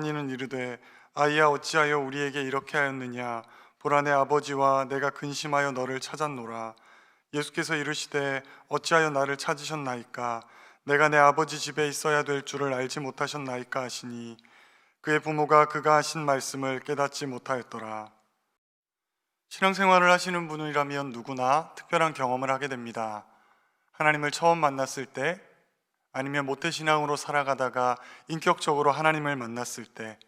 어머니는 이르되 아이야 어찌하여 우리에게 이렇게 하였느냐 보라 내 아버지와 내가 근심하여 너를 찾았노라. 예수께서 이르시되 어찌하여 나를 찾으셨나이까 내가 내 아버지 집에 있어야 될 줄을 알지 못하셨나이까 하시니 그의 부모가 그가 하신 말씀을 깨닫지 못하였더라. 신앙생활을 하시는 분이라면 누구나 특별한 경험을 하게 됩니다. 하나님을 처음 만났을 때, 아니면 모태신앙으로 살아가다가 인격적으로 하나님을 만났을 때,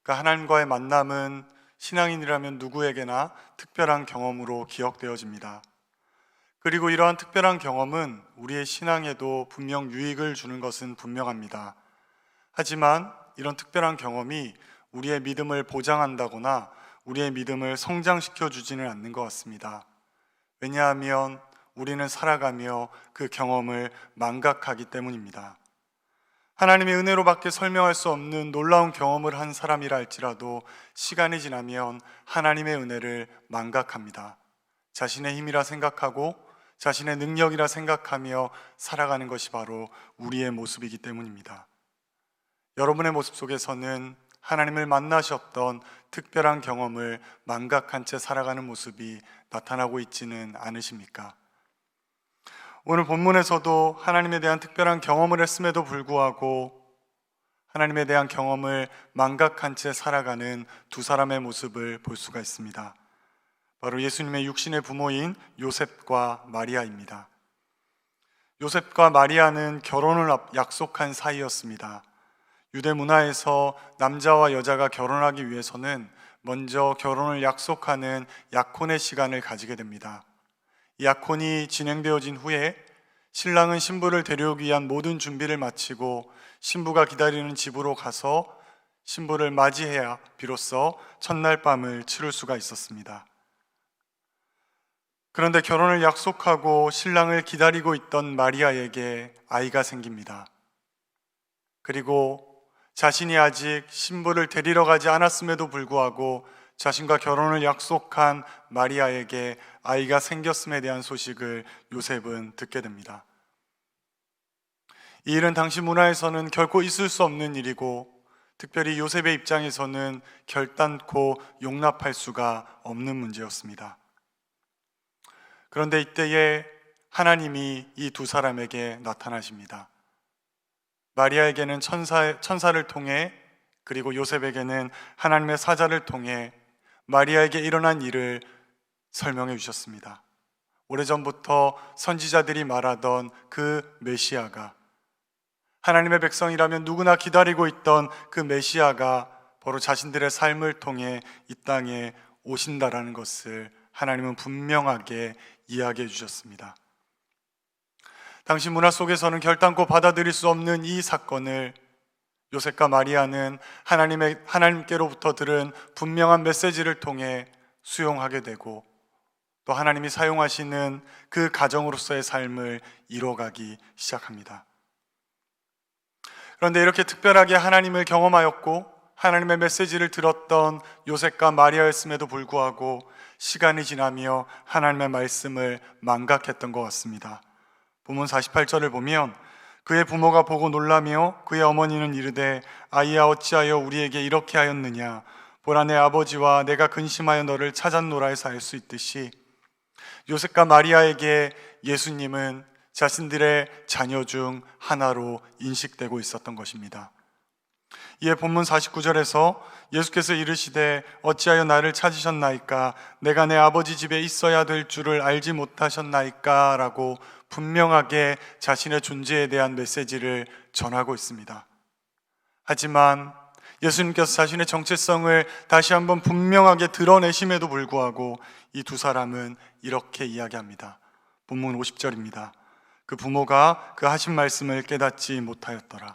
그 하나님과의 만남은 신앙인이라면 누구에게나 특별한 경험으로 기억되어집니다. 그리고 이러한 특별한 경험은 우리의 신앙에도 분명 유익을 주는 것은 분명합니다. 하지만 이런 특별한 경험이 우리의 믿음을 보장한다거나 우리의 믿음을 성장시켜 주지는 않는 것 같습니다. 왜냐하면 우리는 살아가며 그 경험을 망각하기 때문입니다. 하나님의 은혜로밖에 설명할 수 없는 놀라운 경험을 한 사람이라 할지라도 시간이 지나면 하나님의 은혜를 망각합니다. 자신의 힘이라 생각하고 자신의 능력이라 생각하며 살아가는 것이 바로 우리의 모습이기 때문입니다. 여러분의 모습 속에서는 하나님을 만나셨던 특별한 경험을 망각한 채 살아가는 모습이 나타나고 있지는 않으십니까? 오늘 본문에서도 하나님에 대한 특별한 경험을 했음에도 불구하고 하나님에 대한 경험을 망각한 채 살아가는 두 사람의 모습을 볼 수가 있습니다. 바로 예수님의 육신의 부모인 요셉과 마리아입니다. 요셉과 마리아는 결혼을 약속한 사이였습니다. 유대 문화에서 남자와 여자가 결혼하기 위해서는 먼저 결혼을 약속하는 약혼의 시간을 가지게 됩니다. 이 약혼이 진행되어진 후에 신랑은 신부를 데려오기 위한 모든 준비를 마치고 신부가 기다리는 집으로 가서 신부를 맞이해야 비로소 첫날 밤을 치룰 수가 있었습니다. 그런데 결혼을 약속하고 신랑을 기다리고 있던 마리아에게 아이가 생깁니다. 그리고 자신이 아직 신부를 데리러 가지 않았음에도 불구하고 자신과 결혼을 약속한 마리아에게 아이가 생겼음에 대한 소식을 요셉은 듣게 됩니다. 이 일은 당시 문화에서는 결코 있을 수 없는 일이고 특별히 요셉의 입장에서는 결단코 용납할 수가 없는 문제였습니다. 그런데 이때에 하나님이 이 두 사람에게 나타나십니다. 마리아에게는 천사를 통해, 그리고 요셉에게는 하나님의 사자를 통해 마리아에게 일어난 일을 설명해 주셨습니다. 오래전부터 선지자들이 말하던 그 메시아가, 하나님의 백성이라면 누구나 기다리고 있던 그 메시아가 바로 자신들의 삶을 통해 이 땅에 오신다라는 것을 하나님은 분명하게 이야기해 주셨습니다. 당시 문화 속에서는 결단코 받아들일 수 없는 이 사건을 요셉과 마리아는 하나님께로부터 들은 분명한 메시지를 통해 수용하게 되고 또 하나님이 사용하시는 그 가정으로서의 삶을 이뤄가기 시작합니다. 그런데 이렇게 특별하게 하나님을 경험하였고 하나님의 메시지를 들었던 요셉과 마리아였음에도 불구하고 시간이 지나며 하나님의 말씀을 망각했던 것 같습니다. 본문 48절을 보면 그의 부모가 보고 놀라며 그의 어머니는 이르되 아이야 어찌하여 우리에게 이렇게 하였느냐 보라 내 아버지와 내가 근심하여 너를 찾았노라 해서 알 수 있듯이 요셉과 마리아에게 예수님은 자신들의 자녀 중 하나로 인식되고 있었던 것입니다. 이에 본문 49절에서 예수께서 이르시되 어찌하여 나를 찾으셨나이까 내가 내 아버지 집에 있어야 될 줄을 알지 못하셨나이까 라고 분명하게 자신의 존재에 대한 메시지를 전하고 있습니다. 하지만 예수님께서 자신의 정체성을 다시 한번 분명하게 드러내심에도 불구하고 이 두 사람은 이렇게 이야기합니다. 본문 50절입니다. 그 부모가 그 하신 말씀을 깨닫지 못하였더라.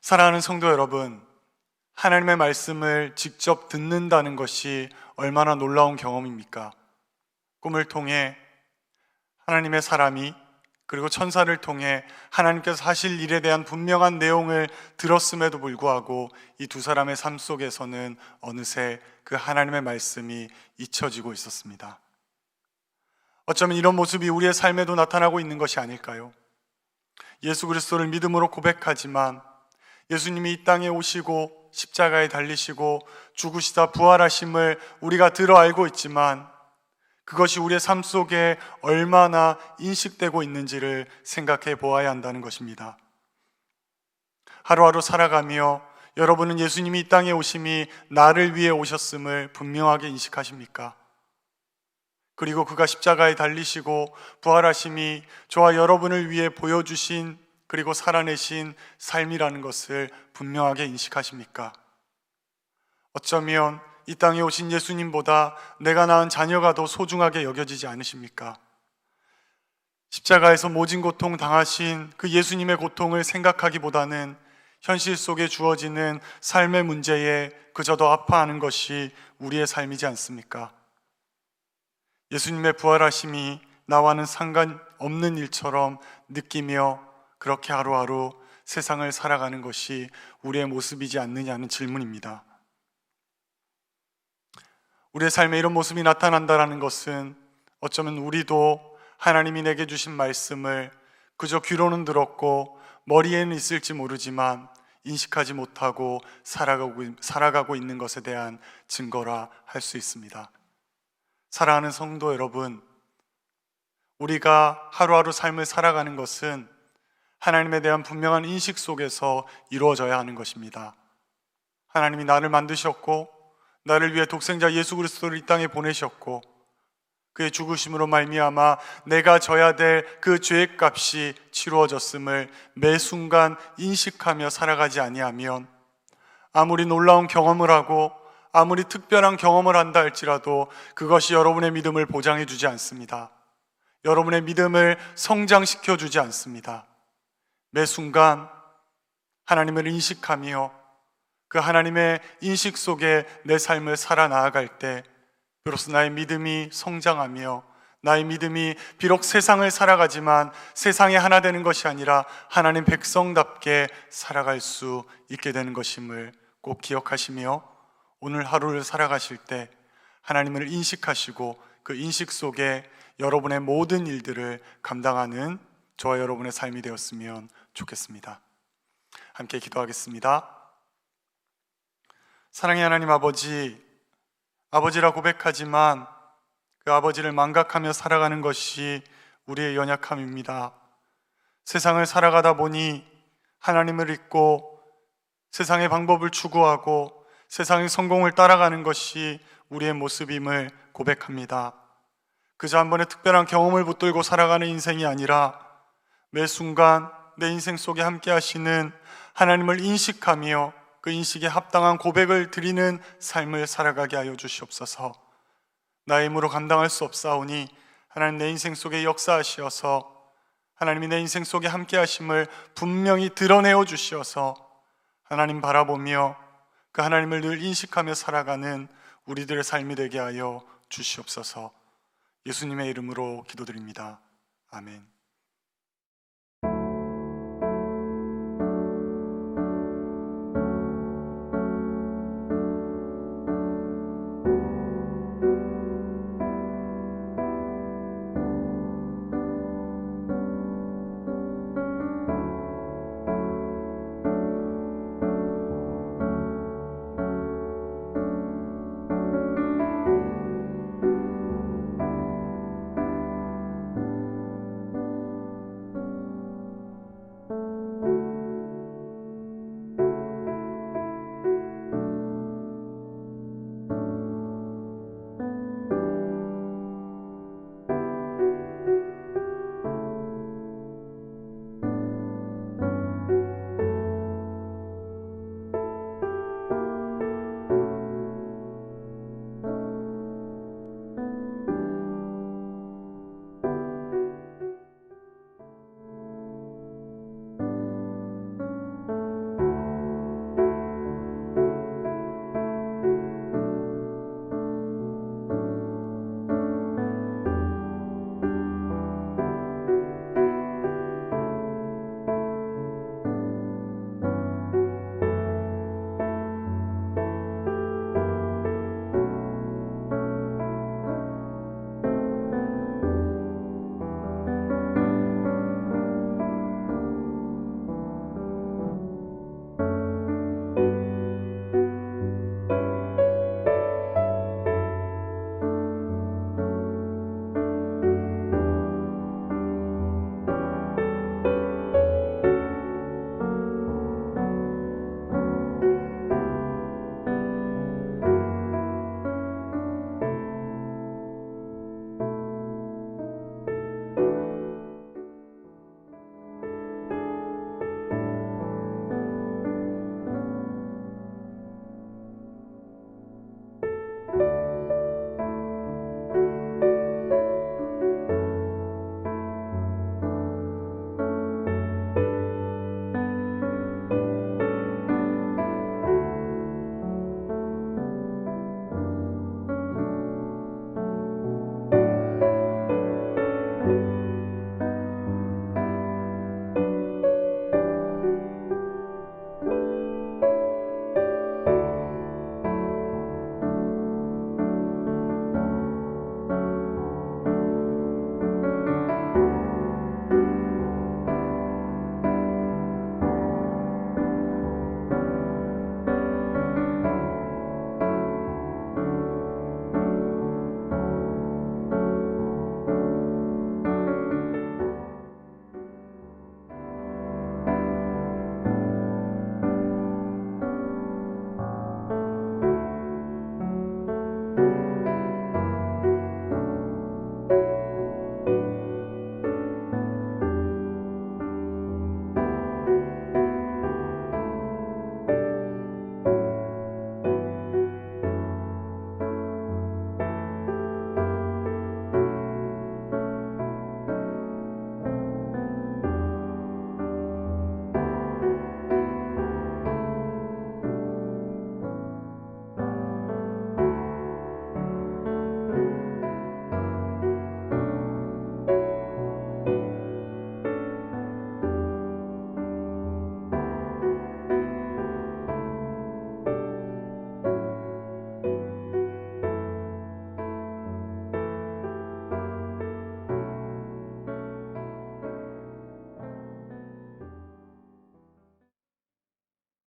사랑하는 성도 여러분, 하나님의 말씀을 직접 듣는다는 것이 얼마나 놀라운 경험입니까? 꿈을 통해 하나님의 사람이, 그리고 천사를 통해 하나님께서 하실 일에 대한 분명한 내용을 들었음에도 불구하고 이 두 사람의 삶 속에서는 어느새 그 하나님의 말씀이 잊혀지고 있었습니다. 어쩌면 이런 모습이 우리의 삶에도 나타나고 있는 것이 아닐까요? 예수 그리스도를 믿음으로 고백하지만 예수님이 이 땅에 오시고 십자가에 달리시고 죽으시다 부활하심을 우리가 들어 알고 있지만 그것이 우리의 삶 속에 얼마나 인식되고 있는지를 생각해 보아야 한다는 것입니다. 하루하루 살아가며 여러분은 예수님이 이 땅에 오심이 나를 위해 오셨음을 분명하게 인식하십니까? 그리고 그가 십자가에 달리시고 부활하심이 저와 여러분을 위해 보여주신 그리고 살아내신 삶이라는 것을 분명하게 인식하십니까? 어쩌면 이 땅에 오신 예수님보다 내가 낳은 자녀가 더 소중하게 여겨지지 않으십니까? 십자가에서 모진 고통 당하신 그 예수님의 고통을 생각하기보다는 현실 속에 주어지는 삶의 문제에 그저 더 아파하는 것이 우리의 삶이지 않습니까? 예수님의 부활하심이 나와는 상관없는 일처럼 느끼며 그렇게 하루하루 세상을 살아가는 것이 우리의 모습이지 않느냐는 질문입니다. 우리의 삶에 이런 모습이 나타난다는 것은 어쩌면 우리도 하나님이 내게 주신 말씀을 그저 귀로는 들었고 머리에는 있을지 모르지만 인식하지 못하고 살아가고 있는 것에 대한 증거라 할 수 있습니다. 사랑하는 성도 여러분, 우리가 하루하루 삶을 살아가는 것은 하나님에 대한 분명한 인식 속에서 이루어져야 하는 것입니다. 하나님이 나를 만드셨고 나를 위해 독생자 예수 그리스도를 이 땅에 보내셨고 그의 죽으심으로 말미암아 내가 져야 될 그 죄의 값이 치루어졌음을 매 순간 인식하며 살아가지 아니하면 아무리 놀라운 경험을 하고 아무리 특별한 경험을 한다 할지라도 그것이 여러분의 믿음을 보장해 주지 않습니다. 여러분의 믿음을 성장시켜 주지 않습니다. 매 순간 하나님을 인식하며 그 하나님의 인식 속에 내 삶을 살아나아갈 때 비로소 나의 믿음이 성장하며 나의 믿음이 비록 세상을 살아가지만 세상에 하나 되는 것이 아니라 하나님 백성답게 살아갈 수 있게 되는 것임을 꼭 기억하시며 오늘 하루를 살아가실 때 하나님을 인식하시고 그 인식 속에 여러분의 모든 일들을 감당하는 저와 여러분의 삶이 되었으면 좋겠습니다. 함께 기도하겠습니다. 사랑의 하나님 아버지라 고백하지만 그 아버지를 망각하며 살아가는 것이 우리의 연약함입니다. 세상을 살아가다 보니 하나님을 잊고 세상의 방법을 추구하고 세상의 성공을 따라가는 것이 우리의 모습임을 고백합니다. 그저 한 번의 특별한 경험을 붙들고 살아가는 인생이 아니라 매 순간 내 인생 속에 함께 하시는 하나님을 인식하며 그 인식에 합당한 고백을 드리는 삶을 살아가게 하여 주시옵소서. 나의 힘으로 감당할 수 없사오니 하나님 내 인생 속에 역사하시어서 하나님이 내 인생 속에 함께 하심을 분명히 드러내어 주시어서 하나님 바라보며 그 하나님을 늘 인식하며 살아가는 우리들의 삶이 되게 하여 주시옵소서. 예수님의 이름으로 기도드립니다. 아멘.